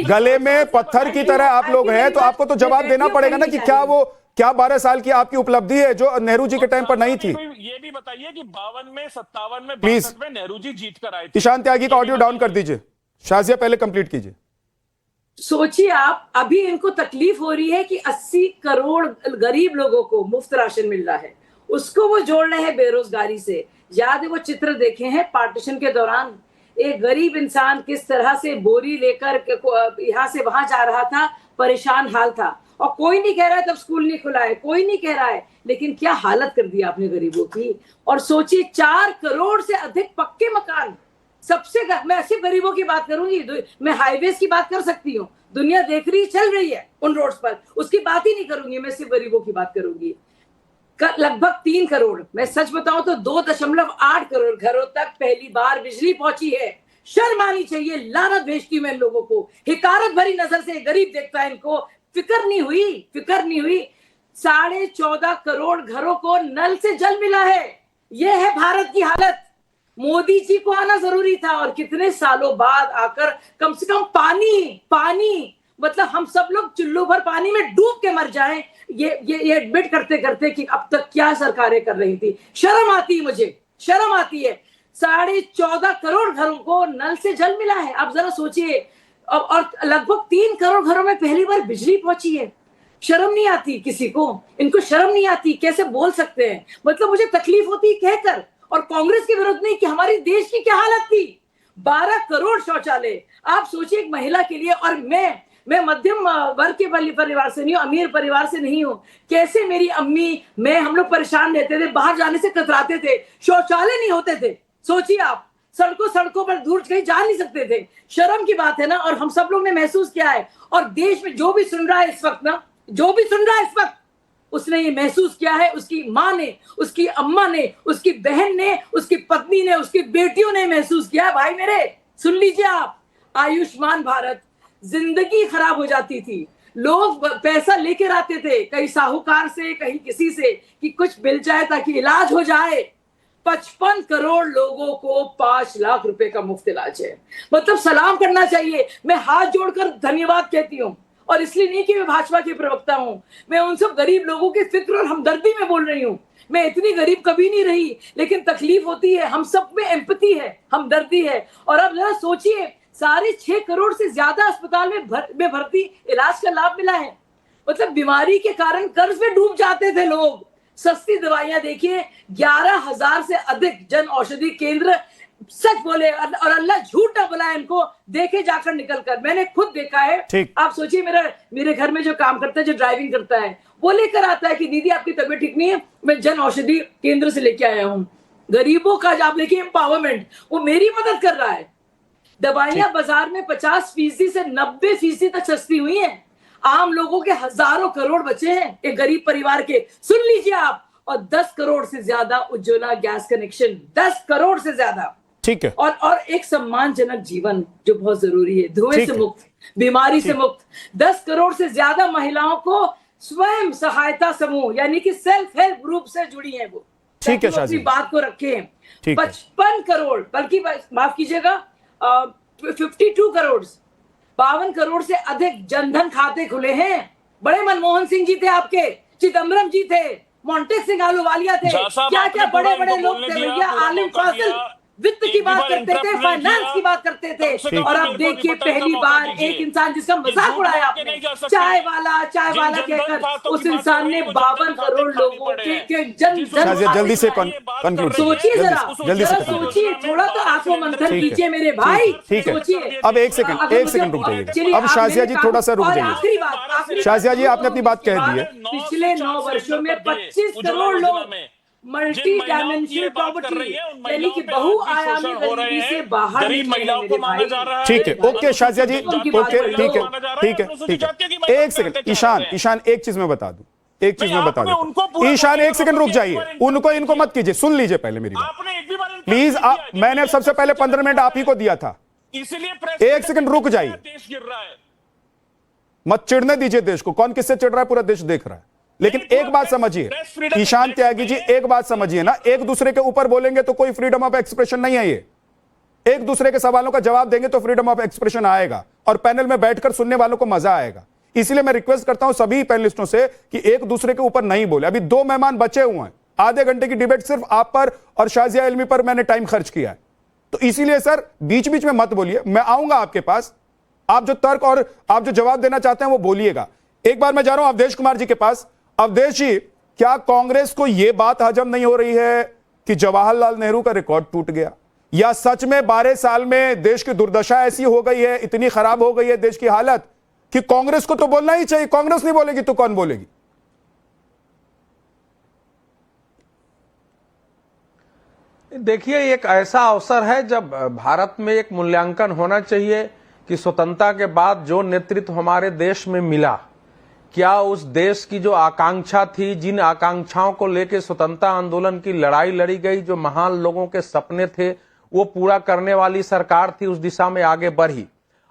गले में पत्थर की तरह आप लोग हैं, तो आपको तो जवाब देना पड़ेगा ना कि क्या 12 साल की आपकी उपलब्धि है जो नेहरू जी के टाइम पर नहीं थी। ये भी बताइए कि 52 में, 57 में, प्लीज 62 में नेहरू जी जीत कर आए थे। ईशान त्यागी का ऑडियो डाउन कर दीजिए, शाजिया पहले कंप्लीट कीजिए। सोचिए आप, अभी इनको तकलीफ हो रही है कि 80 करोड़ गरीब लोगों को मुफ्त राशन मिल रहा है, उसको वो जोड़ रहे हैं बेरोजगारी से। याद है वो चित्र देखे हैं पार्टीशन के दौरान, एक गरीब इंसान किस तरह से बोरी लेकर यहाँ से वहां जा रहा था, परेशान हाल था, और कोई नहीं कह रहा है तब स्कूल नहीं खुला है, कोई नहीं कह रहा है, लेकिन क्या हालत कर दी आपने गरीबों की। और सोचिए 4 करोड़ से अधिक पक्के मकान, सबसे मैं सिर्फ गरीबों की बात करूंगी, मैं हाईवेज की बात कर सकती हूँ, दुनिया देख रही चल रही है उन रोड्स पर, उसकी बात ही नहीं करूंगी, मैं सिर्फ गरीबों की बात करूंगी। लगभग 3 करोड़, मैं सच बताऊं तो 2.8 करोड़ घरों तक पहली बार बिजली पहुंची है। शर्म आनी चाहिए, लानत भेजती हूं मैं इन लोगों को, हिकारत भरी नजर से गरीब देखता है इनको, फिक्र नहीं हुई। 14.5 करोड़ घरों को नल से जल मिला है। यह है भारत की हालत। मोदी जी को आना जरूरी था, और कितने सालों बाद आकर कम से कम पानी मतलब हम सब लोग चुल्लू भर पानी में डूब के मर जाएं, ये एडमिट करते करते कि अब तक क्या सरकारें कर रही थी। शर्म आती है। 14.5 करोड़ घरों को नल से जल मिला है, आप जरा सोचिए। और लगभग 3 करोड़ घरों में पहली बार बिजली पहुंची है। शर्म नहीं आती किसी को, इनको शर्म नहीं आती, कैसे बोल सकते हैं। मतलब मुझे तकलीफ होती कहकर, और कांग्रेस के विरुद्ध नहीं, कि हमारी देश की क्या हालत थी। 12 करोड़ शौचालय, आप सोचिए एक महिला के लिए। और मैं मध्यम वर्ग के परिवार से नहीं हूँ, अमीर परिवार से नहीं हूँ। कैसे मेरी अम्मी, हम लोग परेशान रहते थे, बाहर जाने से कतराते थे, शौचालय नहीं होते थे। सोचिए आप, सड़कों पर दूर कहीं जा नहीं सकते थे। शर्म की बात है ना। और हम सब लोग ने महसूस किया है, और देश में जो भी सुन रहा है इस वक्त उसने ये महसूस किया है। उसकी माँ ने, उसकी अम्मा ने, उसकी बहन ने, उसकी पत्नी ने, उसकी बेटियों ने महसूस किया है। भाई मेरे, सुन लीजिए आप, आयुष्मान भारत, जिंदगी खराब हो जाती थी, लोग पैसा लेकर आते थे, कहीं साहूकार से, कहीं किसी से, कि कुछ मिल जाए ताकि इलाज हो जाए। 55 करोड़ लोगों को 5 लाख रुपए का मुफ्त इलाज है। मतलब सलाम करना चाहिए। मैं हाथ जोड़कर धन्यवाद कहती हूँ, और इसलिए नहीं कि मैं भाजपा की प्रवक्ता हूं, मैं उन सब गरीब लोगों की फिक्र और हमदर्दी में बोल रही हूं। मैं इतनी गरीब कभी नहीं रही, लेकिन तकलीफ होती है, हम सब में एम्पैथी है, हमदर्दी है। और अब जरा सोचिए, 6.5 करोड़ से ज्यादा अस्पताल में भर्ती इलाज का लाभ मिला है। मतलब बीमारी के कारण कर्ज में डूब जाते थे लोग। सस्ती दवाइयां देखिए, 11,000 से अधिक जन औषधि केंद्र। सच बोले और अल्लाह झूठ ना बुलाए इनको, देखे जाकर निकल कर, मैंने खुद देखा है। आप सोचिए, मेरे घर में जो काम करता है, जो ड्राइविंग करता है, वो लेकर आता है कि दीदी आपकी तबीयत ठीक नहीं है, मैं जन औषधि केंद्र से लेके आया हूँ। गरीबों का आप देखिए एम्पावरमेंट, वो मेरी मदद कर रहा है। दवाइयां बाजार में 50% से 90% तक सस्ती हुई हैं। आम लोगों के हजारों करोड़ बचे हैं एक गरीब परिवार के, सुन लीजिए आप। और 10 करोड़ से ज्यादा उज्ज्वला गैस कनेक्शन, 10 करोड़ से ज्यादा। ठीक है। और एक सम्मानजनक जीवन जो बहुत जरूरी है, धुएं से मुक्त, बीमारी से मुक्त। 10 करोड़ से ज्यादा महिलाओं को स्वयं सहायता समूह यानी कि सेल्फ हेल्प ग्रुप से जुड़ी है वो, ठीक है, अपनी बात को रखे हैं। 55 करोड़, बल्कि माफ कीजिएगा 52 करोड़, 52 करोड़ से अधिक जनधन खाते खुले हैं। बड़े मनमोहन सिंह जी थे आपके, चिदम्बरम जी थे, मोंटेक सिंह आहलूवालिया थे, साहब, क्या क्या आपने बड़े पूरा बड़े इनको लोग बोलने थे दिया, भैया। पूरा आलिम मौका फाजिल दिया। वित्त की एक बात बार करते थे, इंटरप्ट नहीं फाइनेंस किया, की बात करते थे, कम से कम और अब मेरे को देखिए निपटने का पहली मौका बार दीजिए। एक इंसान जिसका ये मजाक झूठ उड़ाया बोल के आपने, नहीं जा सकते। चाय वाला जिन कहकर खातों उस की बात इंसान कर रहे ने हैं, वो जनधन 52 खाते करोड़ खाली लोगों पड़े के हैं। जन जिस जन शाजिया, जल्दी से खाते की बात कर conclude रही है, सोचिए जरा, जल्दी से जरा conclude। सोचिए, थोड़ा तो आत्ममंथन ठीक है। कीजिए मेरे भाई, ठीक है। सोचिए। अब एक सेकंड रुक जाइए। अब शाजिया जी थोड़ा सा रुक और जाइए। आखिरी बात, शाजिया जी, आपने अपनी बात कह दी है। पिछले 9 वर्षों में 25 करोड़ लोग मल्टी डायमेंशनल प्रॉपर्टी यानी कि बहुआयामी गरीबी से बाहर गरीब निकले महिलाओं मेरे को माना भाई। जा रहा है। ठीक है, ओके शाजिया जी, उनकी बात ओके, कर ठीक है, लो। ठीक है, ठीक है। एक सेकंड ईशान, एक चीज मैं बता दूं, एक चीज मैं बता दूं। ईशान, एक सेकंड रुक जाइए, इनको मत कीजिए, सुन लीजिए पहले मेरी बात प्लीज। मैंने सबसे पहले 15 मिनट आप ही को दिया था, इसलिए एक सेकंड रुक जाइए, देश गिर रहा है। मत चिढ़ने दीजिए देश को। कौन किससे चिढ़ रहा है पूरा देश देख रहा है। लेकिन एक बात समझिए ईशान त्यागी जी, एक बात समझिए ना, एक दूसरे के ऊपर बोलेंगे तो कोई फ्रीडम ऑफ एक्सप्रेशन नहीं है। ये एक दूसरे के सवालों का जवाब देंगे तो फ्रीडम ऑफ एक्सप्रेशन आएगा और पैनल में बैठकर सुनने वालों को मजा आएगा। इसलिए मैं रिक्वेस्ट करता हूं सभी पैनलिस्टों से कि एक दूसरे के ऊपर नहीं बोले। अभी 2 मेहमान बचे हुए हैं, आधे घंटे की डिबेट सिर्फ आप पर और शाजिया इल्मी पर मैंने टाइम खर्च किया है, तो इसीलिए सर बीच बीच में मत बोलिए। मैं आऊंगा आपके पास, आप जो तर्क और आप जो जवाब देना चाहते हैं वो बोलिएगा। एक बार मैं जा रहा हूं अवधेश कुमार जी के पास। अवधेश जी, क्या कांग्रेस को यह बात हजम नहीं हो रही है कि जवाहरलाल नेहरू का रिकॉर्ड टूट गया, या सच में 12 साल में देश की दुर्दशा ऐसी हो गई है, इतनी खराब हो गई है देश की हालत कि कांग्रेस को तो बोलना ही चाहिए, कांग्रेस नहीं बोलेगी तो कौन बोलेगी? देखिए, एक ऐसा अवसर है जब भारत में एक मूल्यांकन होना चाहिए कि स्वतंत्रता के बाद जो नेतृत्व हमारे देश में मिला, क्या उस देश की जो आकांक्षा थी, जिन आकांक्षाओं को लेकर स्वतंत्रता आंदोलन की लड़ाई लड़ी गई, जो महान लोगों के सपने थे, वो पूरा करने वाली सरकार थी, उस दिशा में आगे बढ़ी।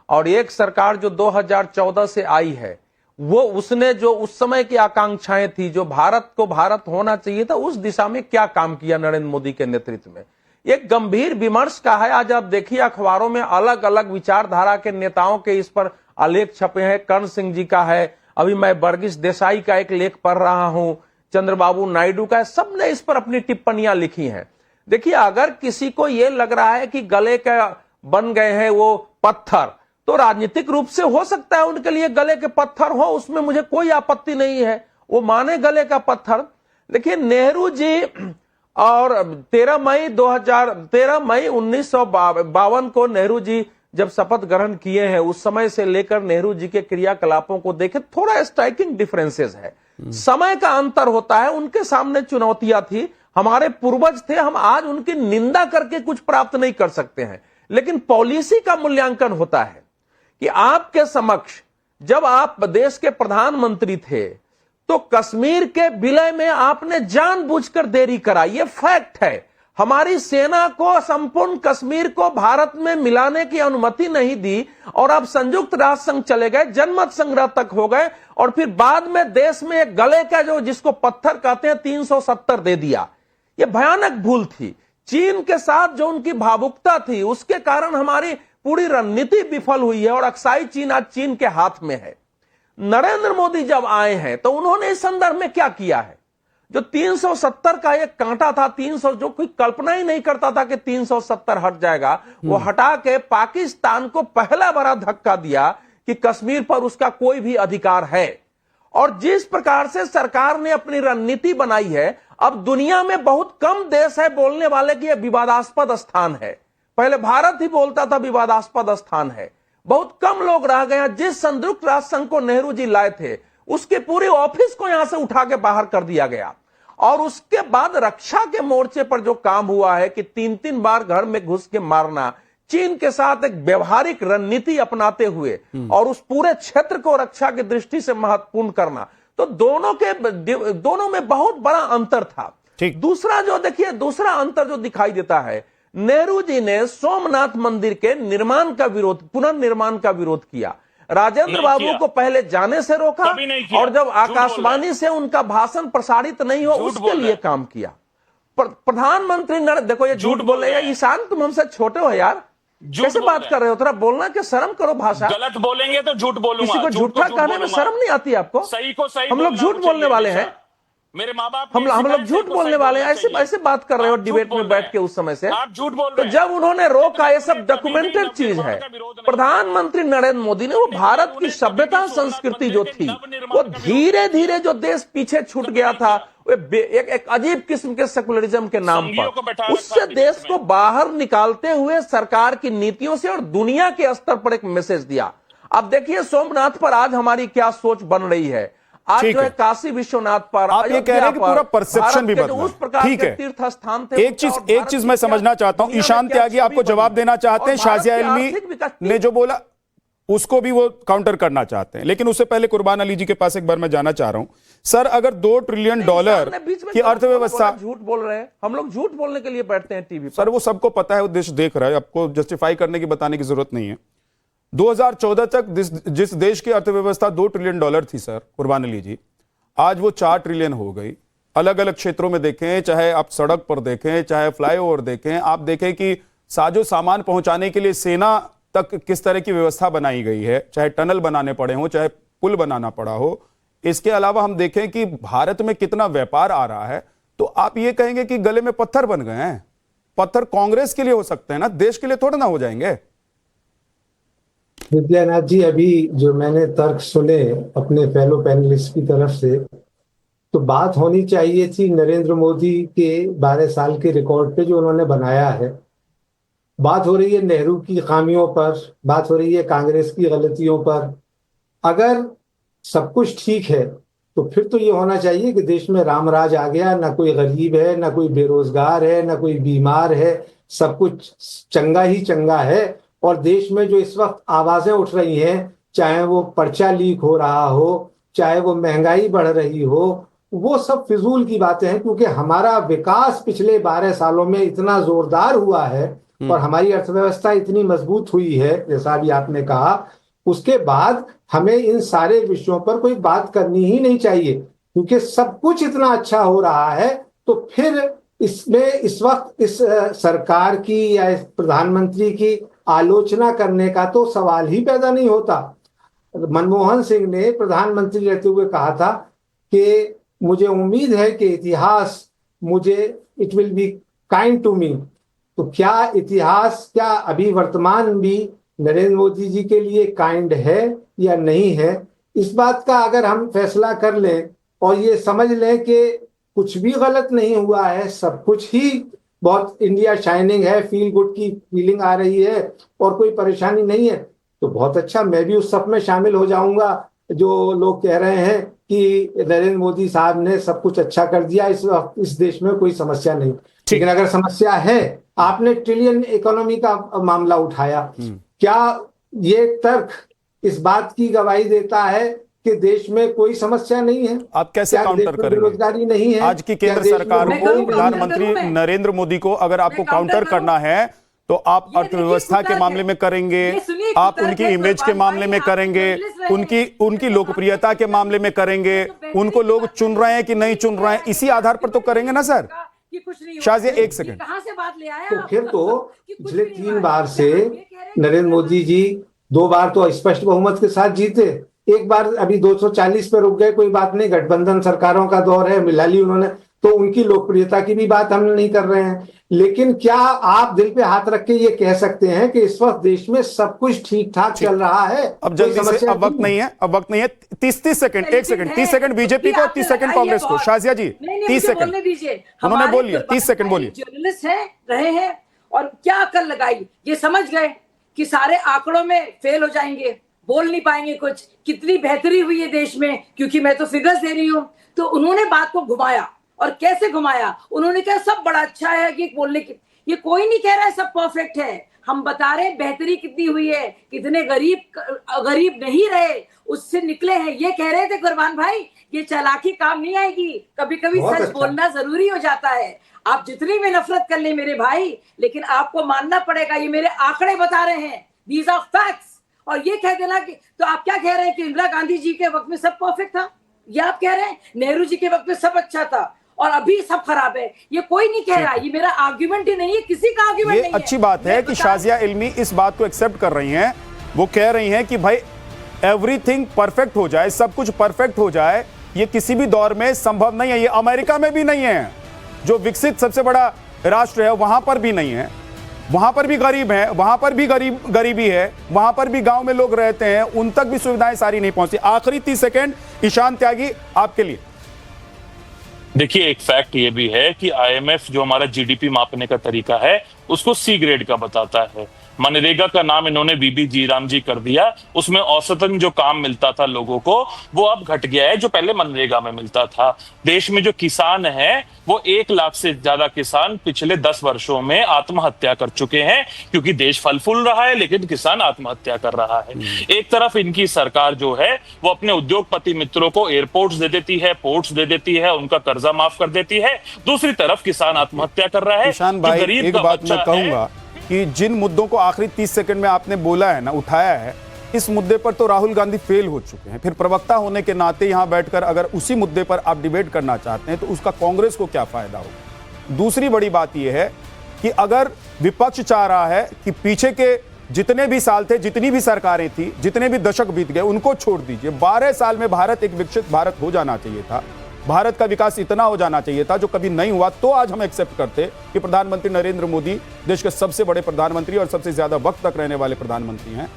और एक सरकार जो 2014 से आई है, वो उसने जो उस समय की आकांक्षाएं थी, जो भारत को भारत होना चाहिए था, उस दिशा में क्या काम किया नरेंद्र मोदी के नेतृत्व में, एक गंभीर विमर्श का है। आज आप देखिए अखबारों में अलग अलग विचारधारा के नेताओं के इस पर आलेख छपे हैं। कर्ण सिंह जी का है, अभी मैं वर्गीस देसाई का एक लेख पढ़ रहा हूं, चंद्रबाबू नायडू का है, सबने इस पर अपनी टिप्पणियां लिखी हैं। देखिए, अगर किसी को यह लग रहा है कि गले का बन गए हैं वो पत्थर, तो राजनीतिक रूप से हो सकता है उनके लिए गले के पत्थर हो, उसमें मुझे कोई आपत्ति नहीं है, वो माने गले का पत्थर। देखिए, नेहरू जी और 13 मई 1952 को नेहरू जी जब शपथ ग्रहण किए हैं, उस समय से लेकर नेहरू जी के क्रियाकलापों को देखें, थोड़ा स्ट्राइकिंग डिफरेंसेस है, समय का अंतर होता है। उनके सामने चुनौतियां थी, हमारे पूर्वज थे, हम आज उनकी निंदा करके कुछ प्राप्त नहीं कर सकते हैं, लेकिन पॉलिसी का मूल्यांकन होता है कि आपके समक्ष जब आप देश के प्रधानमंत्री थे तो कश्मीर के विलय में आपने जानबूझकर देरी कराई, ये फैक्ट है। हमारी सेना को संपूर्ण कश्मीर को भारत में मिलाने की अनुमति नहीं दी और अब संयुक्त राष्ट्र संघ चले गए, जनमत संग्रह तक हो गए, और फिर बाद में देश में एक गले का जो जिसको पत्थर कहते हैं 370 दे दिया। ये भयानक भूल थी। चीन के साथ जो उनकी भावुकता थी, उसके कारण हमारी पूरी रणनीति विफल हुई है और अक्साई चीन आज चीन के हाथ में है। नरेंद्र मोदी जब आए हैं तो उन्होंने इस संदर्भ में क्या किया है? जो 370 का एक कांटा था, 300, जो कोई कल्पना ही नहीं करता था कि 370 हट जाएगा, वो हटा के पाकिस्तान को पहला बड़ा धक्का दिया कि कश्मीर पर उसका कोई भी अधिकार है। और जिस प्रकार से सरकार ने अपनी रणनीति बनाई है, अब दुनिया में बहुत कम देश है बोलने वाले कि यह विवादास्पद स्थान है। पहले भारत ही बोलता था विवादास्पद स्थान है, बहुत कम लोग रह गए। जिस संयुक्त राष्ट्र संघ को नेहरू जी लाए थे, उसके पूरे ऑफिस को यहां से उठा के बाहर कर दिया गया। और उसके बाद रक्षा के मोर्चे पर जो काम हुआ है कि 3-3 बार घर में घुस के मारना, चीन के साथ एक व्यवहारिक रणनीति अपनाते हुए और उस पूरे क्षेत्र को रक्षा की दृष्टि से महत्वपूर्ण करना, तो दोनों में बहुत बड़ा अंतर था। दूसरा जो देखिए, दूसरा अंतर जो दिखाई देता है, नेहरू जी ने सोमनाथ मंदिर के निर्माण का विरोध, पुनर्निर्माण का विरोध किया। राजेंद्र बाबू को पहले जाने से रोका, और जब आकाशवाणी से उनका भाषण प्रसारित नहीं हो उसके लिए काम किया। प्रधानमंत्री देखो, ये झूठ बोल रहे हैं। ईशान, तुम हमसे छोटे हो यार, कैसे बात कर रहे हो? थोड़ा बोलना के शर्म करो, भाषा गलत बोलेंगे तो झूठ बोलूंगा। किसी को झूठा कहने में शर्म नहीं आती आपको? सही को सही, हम लोग झूठ बोलने वाले हैं। मेरे माँ बाप हम लोग झूठ बोलने वाले हैं, ऐसे बात कर रहे हो डिबेट में बैठ के उस समय से। आप झूठ बोल तो रहे हैं। जब उन्होंने रोका, ये सब डॉक्यूमेंटेड चीज है। प्रधानमंत्री नरेंद्र मोदी ने वो भारत की सभ्यता संस्कृति जो थी, वो धीरे धीरे जो देश पीछे छूट गया था, एक अजीब किस्म के सेकुलरिज्म के नाम पर, उससे देश को बाहर निकालते हुए सरकार की नीतियों से और दुनिया के स्तर पर एक मैसेज दिया। अब देखिए सोमनाथ पर आज हमारी क्या सोच बन रही है। आज जो है काशी विश्वनाथ पर, आप ये कह रहे हैं कि पूरा परसेप्शन भी बदला। उस प्रकार ठीक के है, तीर्थ स्थान थे। एक चीज मैं समझना चाहता हूं, ईशान त्यागी आपको जवाब देना चाहते हैं, शाजिया इल्मी ने जो बोला उसको भी वो काउंटर करना चाहते हैं, लेकिन उससे पहले कुर्बान अली जी के पास एक बार मैं जाना चाह रहा हूं। सर, अगर $2 ट्रिलियन की अर्थव्यवस्था, झूठ बोल रहे हैं हम लोग, झूठ बोलने के लिए बैठते हैं टीवी पर। सर वो सबको पता है, वो देश देख रहा है, आपको जस्टिफाई करने की बताने की जरूरत नहीं है। 2014 तक जिस देश की अर्थव्यवस्था $2 ट्रिलियन थी सर, कुर्बान अली जी, आज वो 4 ट्रिलियन हो गई। अलग अलग क्षेत्रों में देखें, चाहे आप सड़क पर देखें, चाहे फ्लाईओवर देखें, आप देखें कि साजो सामान पहुंचाने के लिए सेना तक किस तरह की व्यवस्था बनाई गई है, चाहे टनल बनाने पड़े हो, चाहे पुल बनाना पड़ा हो। इसके अलावा हम देखें कि भारत में कितना व्यापार आ रहा है, तो आप ये कहेंगे कि गले में पत्थर बन गए हैं। पत्थर कांग्रेस के लिए हो सकते हैं ना, देश के लिए थोड़ा ना हो जाएंगे। विद्यानाथ जी, अभी जो मैंने तर्क सुने अपने फेलो पैनलिस्ट की तरफ से, तो बात होनी चाहिए थी नरेंद्र मोदी के 12 साल के रिकॉर्ड पे जो उन्होंने बनाया है। बात हो रही है नेहरू की खामियों पर, बात हो रही है कांग्रेस की गलतियों पर। अगर सब कुछ ठीक है तो फिर तो ये होना चाहिए कि देश में रामराज आ गया, ना कोई गरीब है, ना कोई बेरोजगार है, ना कोई बीमार है, सब कुछ चंगा ही चंगा है। और देश में जो इस वक्त आवाजें उठ रही हैं, चाहे वो पर्चा लीक हो रहा हो, चाहे वो महंगाई बढ़ रही हो, वो सब फिजूल की बातें हैं, क्योंकि हमारा विकास पिछले 12 सालों में इतना जोरदार हुआ है और हमारी अर्थव्यवस्था इतनी मजबूत हुई है, जैसा भी आपने कहा। उसके बाद हमें इन सारे विषयों पर कोई बात करनी ही नहीं चाहिए, क्योंकि सब कुछ इतना अच्छा हो रहा है। तो फिर इसमें इस वक्त इस सरकार की या इस प्रधानमंत्री की आलोचना करने का तो सवाल ही पैदा नहीं होता। मनमोहन सिंह ने प्रधानमंत्री रहते हुए कहा था कि मुझे उम्मीद है कि इतिहास मुझे, it will be kind to me. तो क्या इतिहास, क्या अभी वर्तमान भी नरेंद्र मोदी जी के लिए काइंड है या नहीं है? इस बात का अगर हम फैसला कर लें और ये समझ लें कि कुछ भी गलत नहीं हुआ है, सब कुछ ही बहुत इंडिया शाइनिंग है, फील गुड की फीलिंग आ रही है और कोई परेशानी नहीं है, तो बहुत अच्छा, मैं भी उस सब में शामिल हो जाऊंगा जो लोग कह रहे हैं कि नरेंद्र मोदी साहब ने सब कुछ अच्छा कर दिया, इस देश में कोई समस्या नहीं। लेकिन अगर समस्या है, आपने ट्रिलियन इकोनॉमी का मामला उठाया, क्या ये तर्क इस बात की गवाही देता है कि देश में कोई समस्या नहीं है? आप कैसे काउंटर करेंगे? बेरोजगारी नहीं है आज की केंद्र सरकार को, प्रधानमंत्री नरेंद्र मोदी को अगर आपको काउंटर करना है तो आप अर्थव्यवस्था के मामले में करेंगे, आप उनकी इमेज के मामले में करेंगे, उनकी लोकप्रियता के मामले में करेंगे, उनको लोग चुन रहे हैं कि नहीं चुन रहे हैं, इसी आधार पर तो करेंगे ना सर। शाजिया, एक सेकंड। तो फिर तो पिछले 3 बार से नरेंद्र मोदी जी 2 बार तो स्पष्ट बहुमत के साथ जीते, एक बार अभी 240 पे रुक गए, कोई बात नहीं, गठबंधन सरकारों का दौर है, मिला ली उन्होंने, तो उनकी लोकप्रियता की भी बात हम नहीं कर रहे हैं। लेकिन क्या आप दिल पे हाथ रख के ये कह सकते हैं कि इस वक्त देश में सब कुछ ठीक ठाक चल रहा है? अब जल्दी से, अब वक्त नहीं है, अब वक्त नहीं है। 30 सेकंड, 1 सेकंड, 30 सेकंड बीजेपी को, 30 सेकंड कांग्रेस को। शाजिया जी 30 सेकंड उन्होंने बोल लिया, 30 सेकंड बोलिए। जर्नलिस्ट है रहे हैं और क्या अकल लगाई, ये समझ गए कि सारे आंकड़ों में फेल हो जाएंगे, बोल नहीं पाएंगे कुछ, कितनी बेहतरी हुई है देश में, क्योंकि मैं तो फिगर्स दे रही हूँ। तो उन्होंने बात को घुमाया, और कैसे घुमाया? उन्होंने कहा सब बड़ा अच्छा है, कि बोलने की, ये कोई नहीं कह रहा है सब परफेक्ट है, हम बता रहे हैं बेहतरी कितनी हुई है, कितने गरीब नहीं रहे, उससे निकले हैं। ये कह रहे थे कुर्बान भाई, ये चालाकी काम नहीं आएगी, कभी कभी सच बोलना जरूरी हो जाता है। आप जितनी भी नफरत कर ले मेरे भाई, लेकिन आपको मानना पड़ेगा, ये मेरे आंकड़े बता रहे हैं, दीज आर फैक्ट्स। और ये कह देना कि, तो आप क्या कह रहे हैं कि इंदिरा गांधी जी के वक्त में सब परफेक्ट था? ये आप कह रहे हैं नेहरू जी के वक्त में सब अच्छा था और अभी सब खराब है? ये कोई नहीं कह रहा, ये मेरा आर्ग्यूमेंट ही नहीं है, किसी का आर्ग्यूमेंट नहीं है। अच्छी बात है कि शाजिया इल्मी इस बात को एक्सेप्ट कर रही हैं, वो कह रही हैं कि भाई एवरीथिंग परफेक्ट हो जाए, सब कुछ परफेक्ट हो जाए, ये किसी भी दौर में संभव नहीं है। ये अमेरिका में भी नहीं है, जो विकसित सबसे बड़ा राष्ट्र है, वहां पर भी नहीं है। वहां पर भी गरीब हैं, वहां पर भी गरीबी है, वहां पर भी गांव में लोग रहते हैं, उन तक भी सुविधाएं सारी नहीं पहुंचती। आखिरी 30 सेकंड ईशान त्यागी आपके लिए। देखिए, एक फैक्ट ये भी है कि आईएमएफ जो हमारा जीडीपी मापने का तरीका है उसको सी ग्रेड का बताता है। मनरेगा का नाम इन्होंने बीबी जीराम जी कर दिया। उसमें औसतन जो काम मिलता था लोगों को वो अब घट गया है जो पहले मनरेगा में मिलता था। देश में जो किसान हैं वो 1 लाख से ज्यादा किसान पिछले 10 वर्षों में आत्महत्या कर चुके हैं, क्योंकि देश फल फूल रहा है लेकिन किसान आत्महत्या कर रहा है। एक तरफ इनकी सरकार जो है वो अपने उद्योगपति मित्रों को एयरपोर्ट्स दे देती है, पोर्ट्स दे देती है, उनका कर्जा माफ कर देती है, दूसरी तरफ किसान आत्महत्या कर रहा है। ईशान भाई, एक बात मैं कहूंगा कि जिन मुद्दों को आखिरी 30 सेकंड में आपने बोला है ना, उठाया है, इस मुद्दे पर तो राहुल गांधी फेल हो चुके हैं। फिर प्रवक्ता होने के नाते यहां बैठकर अगर उसी मुद्दे पर आप डिबेट करना चाहते हैं तो उसका कांग्रेस को क्या फायदा होगा। दूसरी बड़ी बात यह है कि अगर विपक्ष चाह रहा है कि पीछे के जितने भी साल थे, जितनी भी सरकारें थी, जितने भी दशक बीत गए, उनको छोड़ दीजिए। 12 साल में भारत एक विकसित भारत हो जाना चाहिए था। भारत का विकास इतना हो जाना चाहिए था जो कभी नहीं हुआ। तो आज हम एक्सेप्ट करते कि प्रधानमंत्री नरेंद्र मोदी देश के सबसे बड़े प्रधानमंत्री और सबसे ज्यादा वक्त तक रहने वाले प्रधानमंत्री हैं।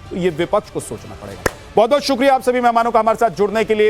तो ये विपक्ष को सोचना पड़ेगा। बहुत बहुत शुक्रिया आप सभी मेहमानों का हमारे साथ जुड़ने के लिए।